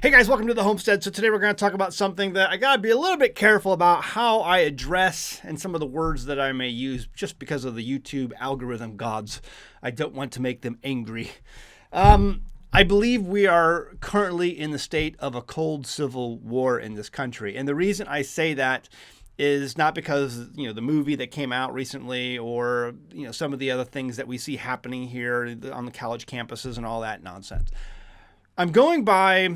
Hey guys, welcome to the Homestead. So today we're going to talk about something that I got to be a little bit careful about how I address and some of the words that I may use just because of the YouTube algorithm gods. I don't want to make them angry. I believe we are currently in the state of a cold civil war in this country. And the reason I say that is not because, the movie that came out recently or, some of the other things that we see happening here on the college campuses and all that nonsense. I'm going by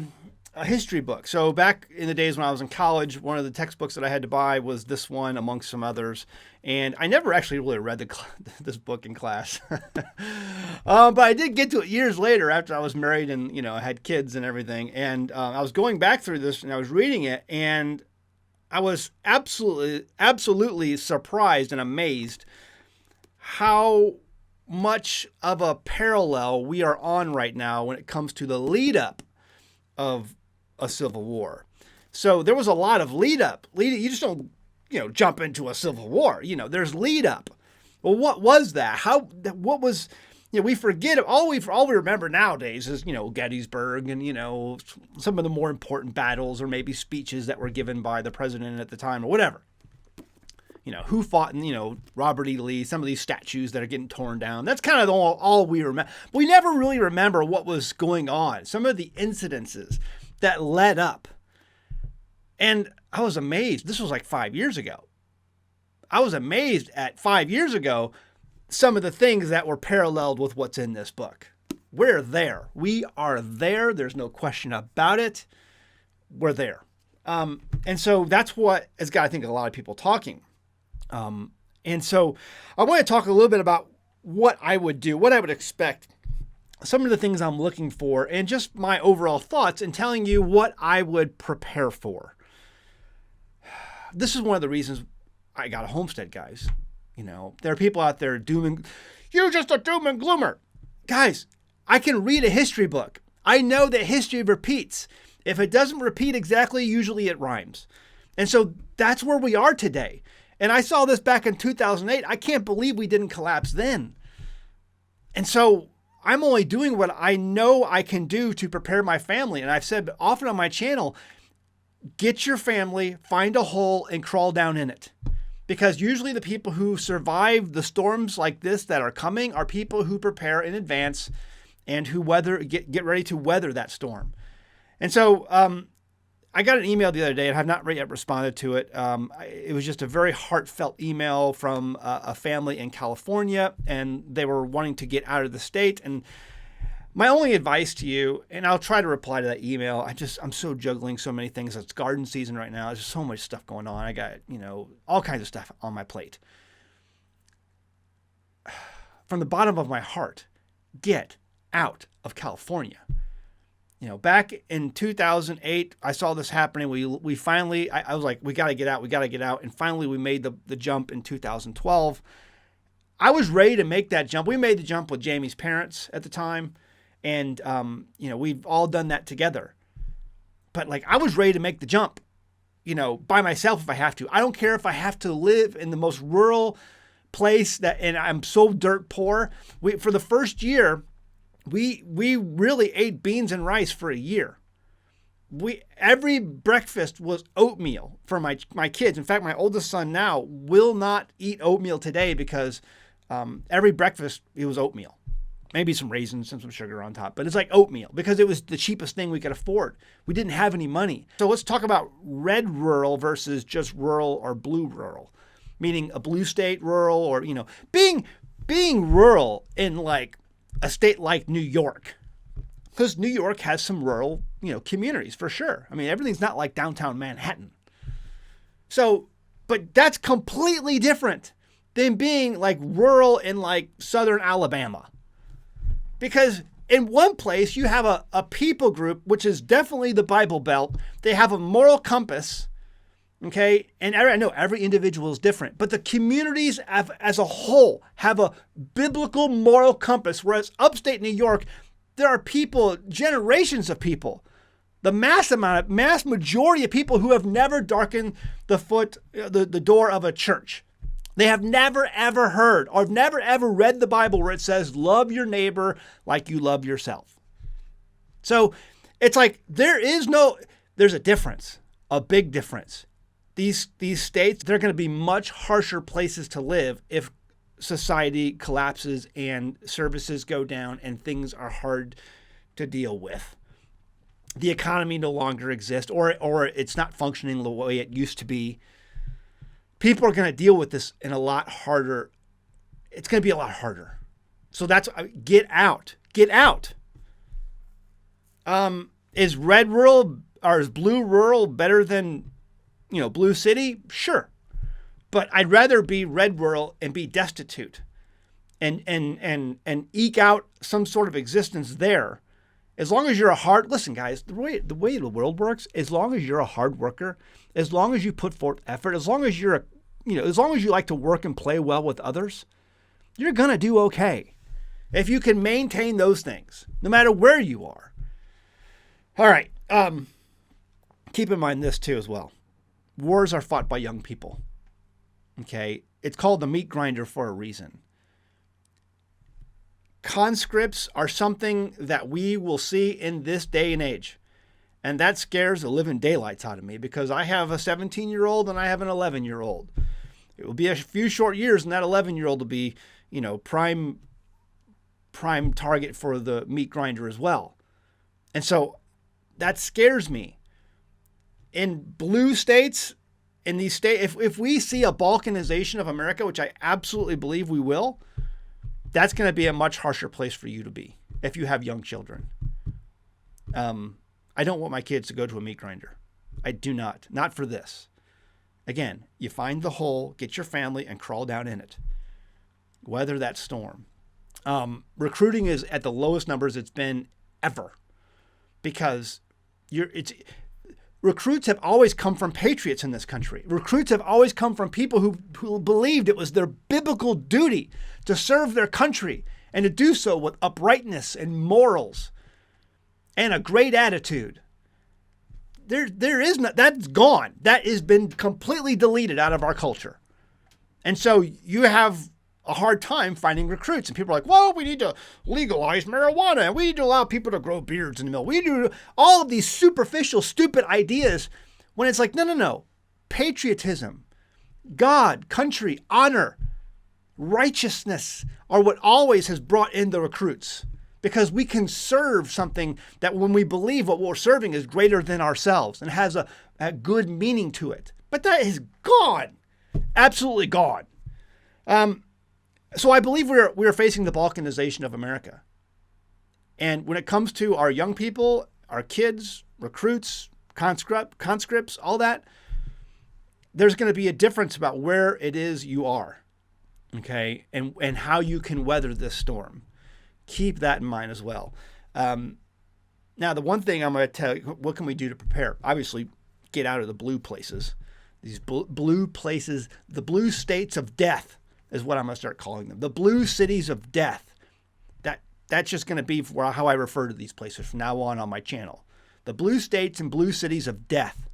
a history book. So back in the days when I was in college, one of the textbooks that I had to buy was this one amongst some others. And I never actually really read this book in class. But I did get to it years later after I was married and, I had kids and everything. And I was going back through this and I was reading it and I was absolutely surprised and amazed how much of a parallel we are on right now when it comes to the lead up of a civil war. So there was a lot of lead up. You just don't, jump into a civil war. There's lead up. Well, what was that? What was, we forget all we remember nowadays is, Gettysburg and, some of the more important battles or maybe speeches that were given by the president at the time or whatever. Who fought in, Robert E. Lee, some of these statues that are getting torn down. That's kind of all we remember. We never really remember what was going on, some of the incidences that led up. And I was amazed. This was like 5 years ago. I was amazed at 5 years ago, some of the things that were paralleled with what's in this book. We're there. We are there. There's no question about it. We're there. And so that's what has got, I think, a lot of people talking. And so I want to talk a little bit about what I would do, what I would expect, some of the things I'm looking for, and just my overall thoughts and telling you what I would prepare for. This is one of the reasons I got a homestead, guys. There are people out there you're just a doom and gloomer. Guys, I can read a history book. I know that history repeats. If it doesn't repeat exactly, usually it rhymes. And so that's where we are today. And I saw this back in 2008. I can't believe we didn't collapse then. And so I'm only doing what I know I can do to prepare my family. And I've said often on my channel, get your family, find a hole and crawl down in it. Because usually the people who survive the storms like this that are coming are people who prepare in advance and who get ready to weather that storm. And so, I got an email the other day and have not yet responded to it. It was just a very heartfelt email from a family in California, and they were wanting to get out of the state. And my only advice to you, and I'll try to reply to that email. I'm so juggling so many things. It's garden season right now. There's just so much stuff going on. I got, all kinds of stuff on my plate. From the bottom of my heart, get out of California. Back in 2008, I saw this happening. We finally, I was like, we got to get out. And finally, we made the jump in 2012. I was ready to make that jump. We made the jump with Jamie's parents at the time. And, we've all done that together. But I was ready to make the jump, by myself if I have to. I don't care if I have to live in the most rural place and I'm so dirt poor. For the first year, we really ate beans and rice for a year. Every breakfast was oatmeal for my kids. In fact, my oldest son now will not eat oatmeal today because every breakfast it was oatmeal. Maybe some raisins and some sugar on top, but it's like oatmeal because it was the cheapest thing we could afford. We didn't have any money. So let's talk about red rural versus just rural or blue rural, meaning a blue state rural or, being rural in a state like New York, because New York has some rural, communities for sure. I mean, everything's not like downtown Manhattan. So, but that's completely different than being rural in southern Alabama. Because in one place you have a people group, which is definitely the Bible Belt. They have a moral compass. Okay, and I know every individual is different, but the communities as a whole have a biblical moral compass, whereas upstate New York, there are people, generations of people, the mass majority of people who have never darkened the door of a church. They have never, ever heard or have never, ever read the Bible where it says, love your neighbor like you love yourself. So It's like there's a difference, a big difference. These states, they're going to be much harsher places to live if society collapses and services go down and things are hard to deal with. The economy no longer exists, or it's not functioning the way it used to be. People are going to deal with this in a lot harder. It's going to be a lot harder. So that's get out. Get out. Is red rural or is blue rural better than, blue city? Sure. But I'd rather be red rural and be destitute and eke out some sort of existence there. As long as you're listen, guys, the way the world works, as long as you're a hard worker, as long as you put forth effort, as long as as long as you like to work and play well with others, you're going to do okay. If you can maintain those things, no matter where you are. All right. Keep in mind this too as well. Wars are fought by young people. Okay. It's called the meat grinder for a reason. Conscripts are something that we will see in this day and age. And that scares the living daylights out of me because I have a 17-year-old and I have an 11-year-old. It will be a few short years and that 11-year-old will be, prime target for the meat grinder as well. And so that scares me. In blue states, in these states, if we see a balkanization of America, which I absolutely believe we will, that's going to be a much harsher place for you to be if you have young children. I don't want my kids to go to a meat grinder. I do not. Not for this. Again, you find the hole, get your family, and crawl down in it. Weather that storm. Recruiting is at the lowest numbers it's been ever because recruits have always come from patriots in this country. Recruits have always come from people who believed it was their biblical duty to serve their country and to do so with uprightness and morals and a great attitude. There is not, that's gone. That has been completely deleted out of our culture. And so you have a hard time finding recruits. And people are like, well, we need to legalize marijuana. And we need to allow people to grow beards in the mill. We do all of these superficial, stupid ideas when it's like, no. Patriotism, God, country, honor, righteousness are what always has brought in the recruits. Because we can serve something that when we believe what we're serving is greater than ourselves and has a good meaning to it. But that is gone. Absolutely gone. So I believe we're facing the balkanization of America. And when it comes to our young people, our kids, recruits, conscripts, all that, there's going to be a difference about where it is you are, okay, and how you can weather this storm. Keep that in mind as well. Now, the one thing I'm going to tell you, what can we do to prepare? Obviously, get out of the blue places. These blue places, the blue states of death is what I'm going to start calling them. The blue cities of death. That's just going to be how I refer to these places from now on my channel. The blue states and blue cities of death.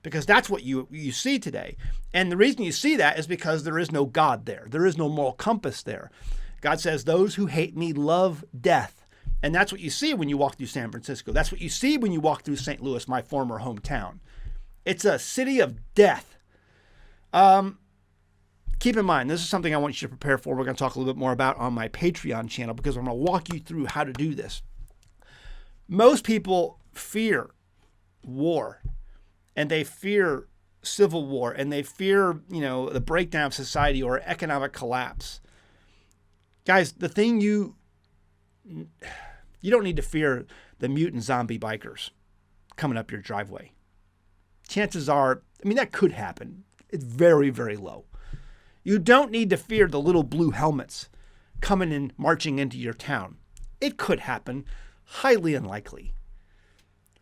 Because that's what you see today. And the reason you see that is because there is no God there. There is no moral compass there. God says, those who hate me love death. And that's what you see when you walk through San Francisco. That's what you see when you walk through St. Louis, my former hometown. It's a city of death. Keep in mind, this is something I want you to prepare for. We're going to talk a little bit more about on my Patreon channel because I'm going to walk you through how to do this. Most people fear war, and they fear civil war, and they fear, the breakdown of society or economic collapse. Guys, the thing you don't need to fear the mutant zombie bikers coming up your driveway. Chances are, that could happen. It's very, very low. You don't need to fear the little blue helmets coming and marching into your town. It could happen. Highly unlikely.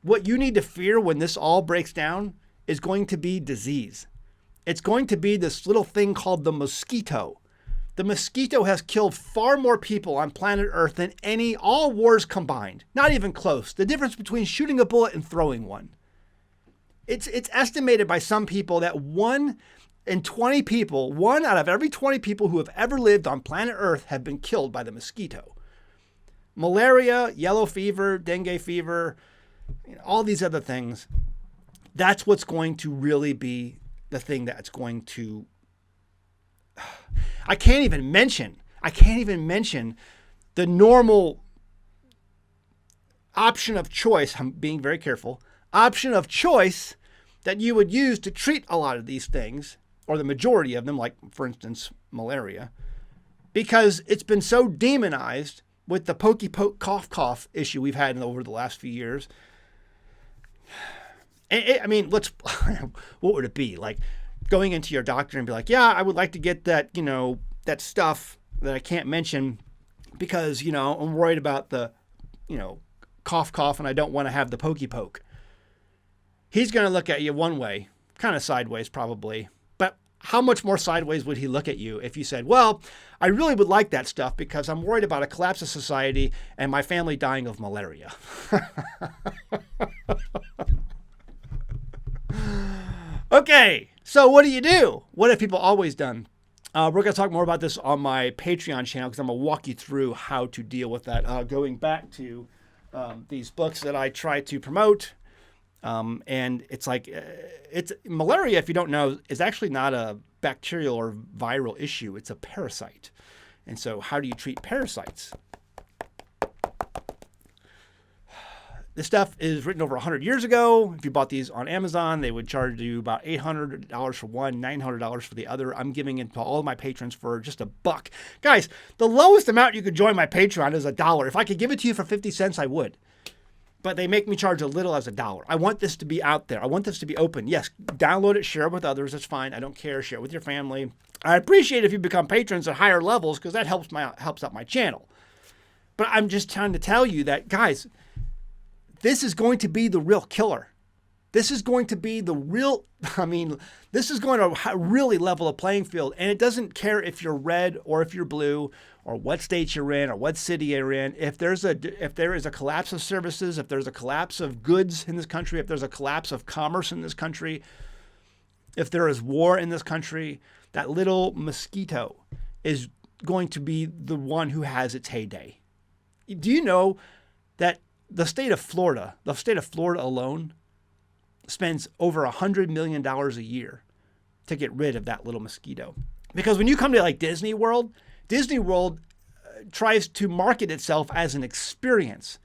What you need to fear when this all breaks down is going to be disease. It's going to be this little thing called the mosquito. The mosquito has killed far more people on planet Earth than all wars combined. Not even close. The difference between shooting a bullet and throwing one. It's estimated by some people that 1 out of every 20 people who have ever lived on planet Earth have been killed by the mosquito. Malaria, yellow fever, dengue fever, all these other things. That's what's going to really be the thing that's going to, I can't even mention the normal option of choice. I'm being very careful. Option of choice that you would use to treat a lot of these things, or the majority of them, like, for instance, malaria, because it's been so demonized with the pokey poke cough cough issue we've had over the last few years. I mean, what would it be? Like going into your doctor and be like, yeah, I would like to get that, that stuff that I can't mention because, I'm worried about the, cough cough and I don't want to have the pokey poke. He's going to look at you one way, kind of sideways probably. But how much more sideways would he look at you if you said, well, I really would like that stuff because I'm worried about a collapse of society and my family dying of malaria. Okay, so what do you do? What have people always done? We're going to talk more about this on my Patreon channel because I'm going to walk you through how to deal with that. Going back to these books that I try to promote. And it's like, it's malaria, if you don't know, is actually not a bacterial or viral issue. It's a parasite. And so how do you treat parasites? This stuff is written over 100 years ago. If you bought these on Amazon, they would charge you about $800 for one, $900 for the other. I'm giving it to all of my patrons for just $1. Guys, the lowest amount you could join my Patreon is $1. If I could give it to you for 50 cents, I would. But they make me charge a little as $1. I want this to be out there. I want this to be open. Yes, download it, share it with others. That's fine. I don't care. Share it with your family. I appreciate if you become patrons at higher levels because that helps out my channel. But I'm just trying to tell you that, guys, this is going to be the real killer. This is going to be the real, this is going to really level a playing field. And it doesn't care if you're red or if you're blue or what state you're in or what city you're in. If there is a collapse of services, if there's a collapse of goods in this country, if there's a collapse of commerce in this country, if there is war in this country, that little mosquito is going to be the one who has its heyday. Do you know that the state of Florida alone spends over $100 million a year to get rid of that little mosquito? Because when you come to like Disney World tries to market itself as an experience.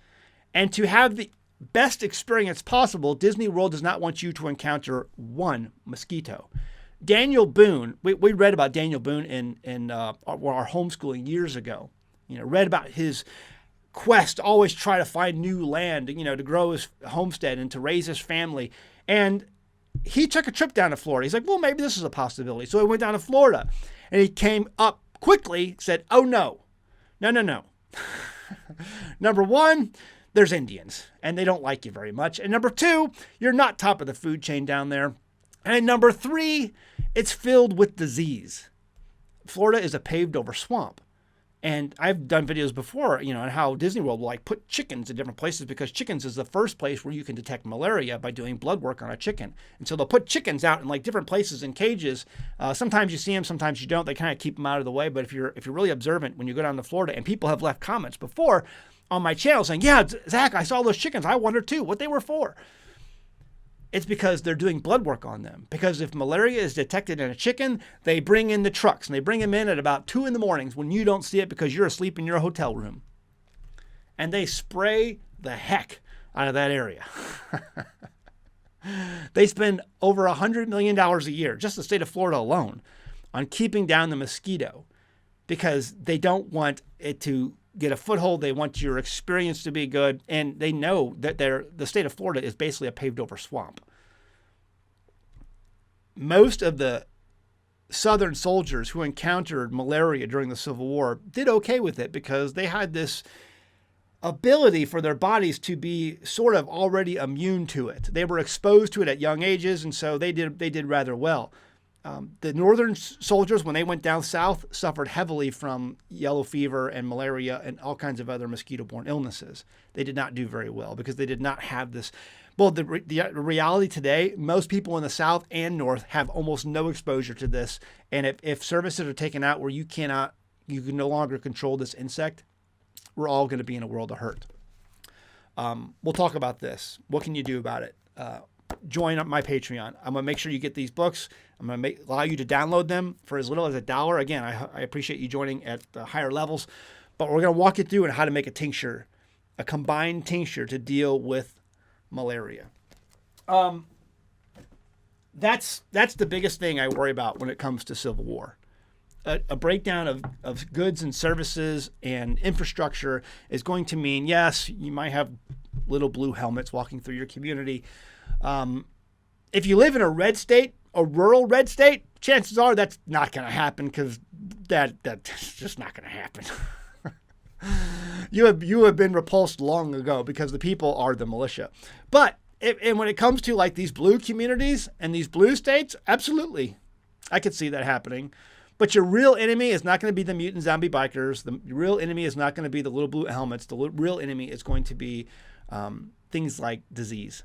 And to have the best experience possible, Disney World does not want you to encounter one mosquito. Daniel Boone, we read about Daniel Boone in our homeschooling years ago. Read about his quest to always try to find new land, to grow his homestead and to raise his family. And he took a trip down to Florida. He's like, well, maybe this is a possibility. So he went down to Florida and he came up quickly, said, oh, no. Number one, there's Indians and they don't like you very much. And number two, you're not top of the food chain down there. And number three, it's filled with disease. Florida is a paved over swamp. And I've done videos before, on how Disney World will put chickens in different places because chickens is the first place where you can detect malaria by doing blood work on a chicken. And so they'll put chickens out in different places in cages. Sometimes you see them, sometimes you don't. They kind of keep them out of the way. But if you're really observant when you go down to Florida, and people have left comments before on my channel saying, yeah, Zach, I saw those chickens. I wonder too what they were for. It's because they're doing blood work on them. Because if malaria is detected in a chicken, they bring in the trucks and they bring them in at about 2 a.m. when you don't see it because you're asleep in your hotel room. And they spray the heck out of that area. They spend over $100 million a year, just the state of Florida alone, on keeping down the mosquito because they don't want it to get a foothold. They want your experience to be good. And they know that the state of Florida is basically a paved over swamp. Most of the Southern soldiers who encountered malaria during the Civil War did okay with it because they had this ability for their bodies to be sort of already immune to it. They were exposed to it at young ages, and so they did rather well. The Northern soldiers, when they went down south, suffered heavily from yellow fever and malaria and all kinds of other mosquito-borne illnesses. They did not do very well because they did not have this. Well, the reality today, most people in the South and North have almost no exposure to this. And if services are taken out where you can no longer control this insect, we're all going to be in a world of hurt. we'll talk about this. What can you do about it? Join up my Patreon. I'm going to make sure you get these books. I'm going to allow you to download them for as little as $1. Again, I appreciate you joining at the higher levels, but we're going to walk you through on how to make a tincture, a combined tincture to deal with malaria. That's the biggest thing I worry about when it comes to civil war. A breakdown of goods and services and infrastructure is going to mean, yes, you might have little blue helmets walking through your community. If you live in a red state, a rural red state, chances are that's not going to happen, because that's just not going to happen. You have been repulsed long ago, because the people are the militia. But and when it comes to like these blue communities and these blue states, absolutely, I could see that happening. But your real enemy is not going to be the mutant zombie bikers. The real enemy is not going to be the little blue helmets. The real enemy is going to be things like disease,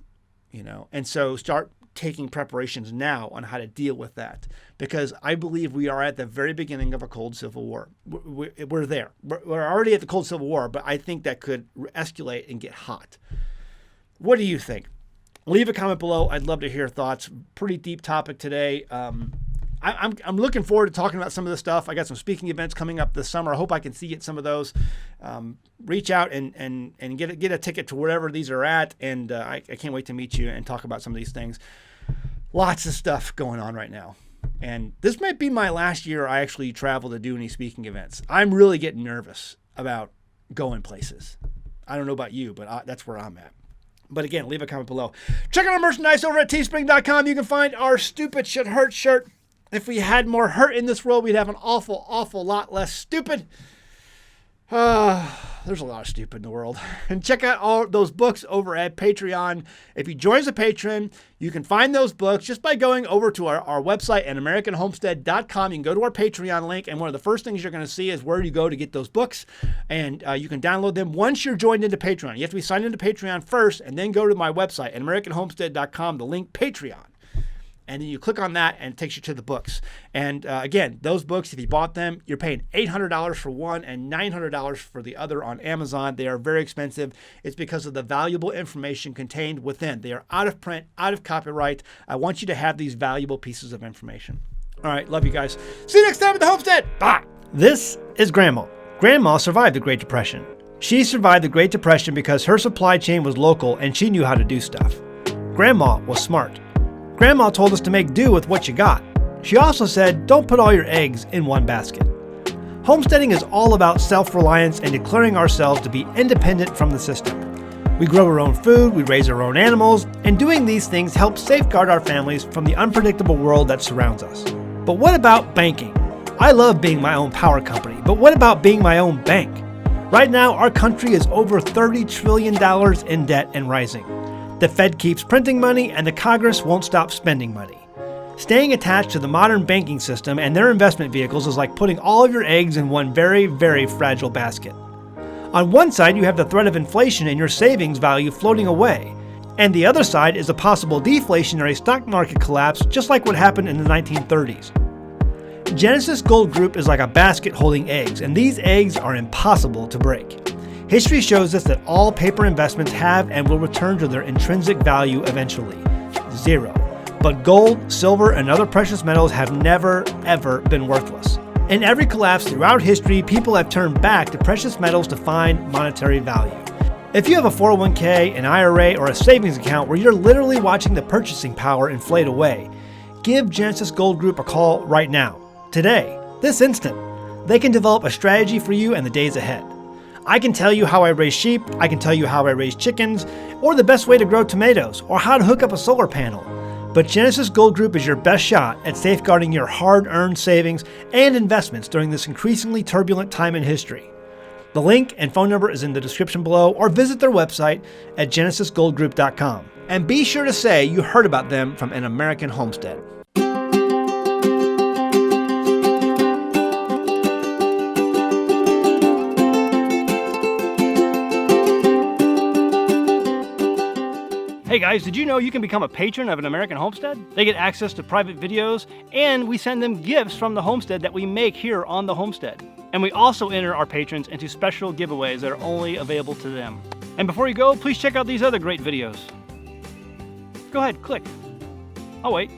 And so start taking preparations now on how to deal with that, because I believe we are at the very beginning of a cold civil war. We're there. We're already at the cold civil war, but I think that could escalate and get hot. What do you think? Leave a comment below. I'd love to hear thoughts. Pretty deep topic today. I'm looking forward to talking about some of this stuff. I got some speaking events coming up this summer. I hope I can see you at some of those. Reach out and get a ticket to wherever these are at. And I can't wait to meet you and talk about some of these things. Lots of stuff going on right now. And this might be my last year I actually travel to do any speaking events. I'm really getting nervous about going places. I don't know about you, but that's where I'm at. But again, leave a comment below. Check out our merchandise over at teespring.com. You can find our Stupid Shit Hurt shirt. If we had more hurt in this world, we'd have an awful, awful lot less stupid. There's a lot of stupid in the world. And check out all those books over at Patreon. If you join as a patron, you can find those books just by going over to our website at AmericanHomestead.com. You can go to our Patreon link, and one of the first things you're going to see is where you go to get those books. And you can download them once you're joined into Patreon. You have to be signed into Patreon first, and then go to my website at AmericanHomestead.com, the link Patreon. And then you click on that, and it takes you to the books. And again, those books, if you bought them, you're paying $800 for one and $900 for the other on Amazon. They are very expensive. It's because of the valuable information contained within. They are out of print, out of copyright. I want you to have these valuable pieces of information. All right, love you guys. See you next time at the Homestead. Bye. This is Grandma. Grandma survived the Great Depression. She survived the Great Depression because her supply chain was local and she knew how to do stuff. Grandma was smart. Grandma told us to make do with what you got. She also said, don't put all your eggs in one basket. Homesteading is all about self-reliance and declaring ourselves to be independent from the system. We grow our own food, we raise our own animals, and doing these things helps safeguard our families from the unpredictable world that surrounds us. But what about banking? I love being my own power company, but what about being my own bank? Right now, our country is over $30 trillion in debt and rising. The Fed keeps printing money, and the Congress won't stop spending money. Staying attached to the modern banking system and their investment vehicles is like putting all of your eggs in one very, very fragile basket. On one side, you have the threat of inflation and your savings value floating away, and the other side is a possible deflationary stock market collapse, just like what happened in the 1930s. Genesis Gold Group is like a basket holding eggs, and these eggs are impossible to break. History shows us that all paper investments have and will return to their intrinsic value eventually, zero. But gold, silver, and other precious metals have never, ever been worthless. In every collapse throughout history, people have turned back to precious metals to find monetary value. If you have a 401k, an IRA, or a savings account where you're literally watching the purchasing power inflate away, give Genesis Gold Group a call right now, today, this instant. They can develop a strategy for you in the days ahead. I can tell you how I raise sheep, I can tell you how I raise chickens, or the best way to grow tomatoes, or how to hook up a solar panel. But Genesis Gold Group is your best shot at safeguarding your hard-earned savings and investments during this increasingly turbulent time in history. The link and phone number is in the description below, or visit their website at genesisgoldgroup.com. And be sure to say you heard about them from An American Homestead. Hey guys, did you know you can become a patron of An American Homestead? They get access to private videos, and we send them gifts from the homestead that we make here on the homestead. And we also enter our patrons into special giveaways that are only available to them. And before you go, please check out these other great videos. Go ahead, click. I'll wait.